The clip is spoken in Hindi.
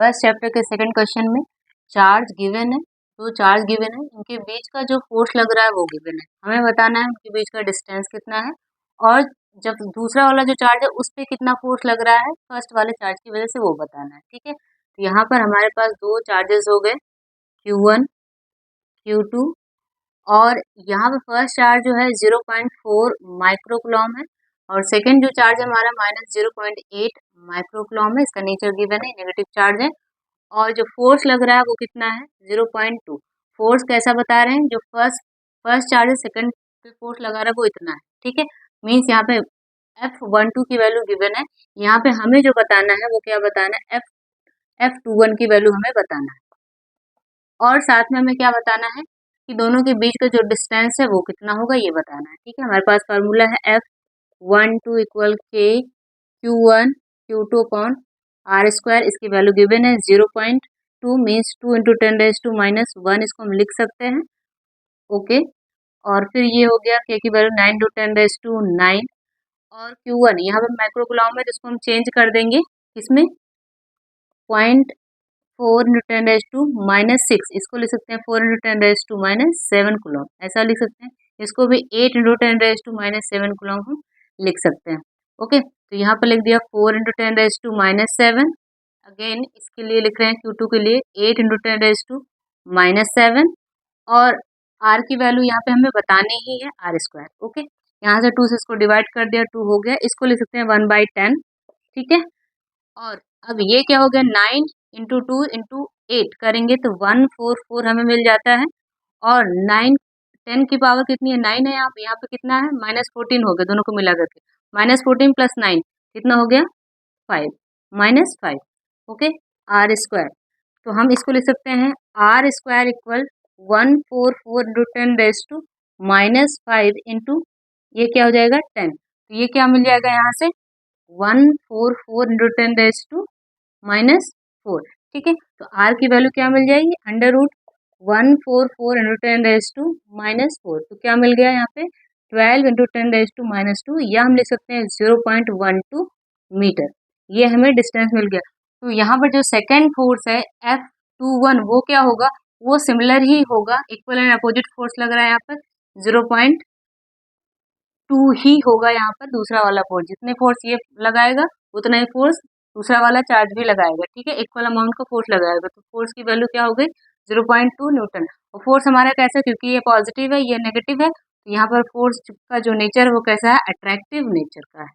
फर्स्ट चैप्टर के सेकंड क्वेश्चन में चार्ज गिवन है, तो चार्ज गिवन है, इनके बीच का जो फोर्स लग रहा है वो गिवन है, हमें बताना है उनके बीच का डिस्टेंस कितना है और जब दूसरा वाला जो चार्ज है उस पर कितना फोर्स लग रहा है फर्स्ट वाले चार्ज की वजह से वो बताना है। ठीक है, तो यहाँ पर हमारे पास दो चार्जेस हो गए Q1 Q2 और यहाँ पे फर्स्ट चार्ज जो है 0.4 माइक्रोकुलॉम है और सेकंड जो चार्ज है हमारा -0.8 माइक्रोकुलॉम है। इसका नेचर गिवन है, नेगेटिव चार्ज है और जो फोर्स लग रहा है वो कितना है 0.2। फोर्स कैसा बता रहे हैं, जो फर्स्ट चार्ज है सेकंड पे फोर्स लगा रहा है वो इतना है। ठीक है, मीन्स यहाँ पे F12 की वैल्यू गिवन है, यहाँ पे हमें जो बताना है वो क्या बताना है F21 की वैल्यू हमें बताना है और साथ में हमें क्या बताना है कि दोनों के बीच का जो डिस्टेंस है वो कितना होगा ये बताना है। ठीक है, हमारे पास फार्मूला है F12 equal K Q1 Q2 upon R²। इसकी वैल्यू गिवन है 0.2 मीन्स 2 × 10⁻⁻1 इसको हम लिख सकते हैं। ओके, और फिर ये हो गया K की वैल्यू 9 × 10⁻9 और Q1 यहाँ पर माइक्रोकुलॉम है जिसको हम चेंज कर देंगे किसमें 0.4 × 10⁻⁻6 इसको लिख सकते हैं 4 × 10⁻⁻7 कूलम, ऐसा लिख सकते हैं। इसको भी 8 × 10⁻⁻7 कूलम हम लिख सकते हैं। ओके, तो यहाँ पर लिख दिया 4 × 10⁻⁻7। अगेन इसके लिए लिख रहे हैं Q2 के लिए 8 × 10⁻⁻7 और R की वैल्यू यहाँ पे हमें बतानी ही है R²। ओके, यहाँ से 2 से इसको डिवाइड कर दिया 2 हो गया, इसको लिख सकते हैं 1/10। ठीक है, और अब ये क्या हो गया 9 × 2 × 8 करेंगे तो 144 हमें मिल जाता है और 9 10 की पावर कितनी है 9 है, यहाँ पे कितना है -14 हो गया, दोनों को मिला करके -14 + 9 कितना हो गया 5 -5। ओके, R², तो हम इसको लिख सकते हैं R² इक्वल 144 × 10⁻⁻5 इंटू ये क्या हो जाएगा 10, तो ये क्या मिल जाएगा यहाँ से 144 × 10⁻⁴। ठीक है, तो R की वैल्यू क्या मिल जाएगी √144 × 10⁻⁴, तो क्या मिल गया यहाँ पे 12 × 10⁻², या हम लिख सकते हैं 0.12 मीटर, ये हमें डिस्टेंस मिल गया। तो यहाँ पर जो सेकेंड फोर्स है F21 वो क्या होगा, वो सिमिलर ही होगा, इक्वल एंड अपोजिट फोर्स लग रहा है यहाँ पर 0.2 ही होगा। यहाँ पर दूसरा वाला फोर्स जितने फोर्स ये लगाएगा उतना ही फोर्स दूसरा वाला चार्ज भी लगाएगा। ठीक है, इक्वल अमाउंट का फोर्स लगाएगा, तो फोर्स की वैल्यू क्या हो गई 0.2 न्यूटन। और फोर्स हमारा कैसा, क्योंकि ये पॉजिटिव है ये नेगेटिव है, तो यहाँ पर फोर्स का जो नेचर है वो कैसा है अट्रैक्टिव नेचर का है।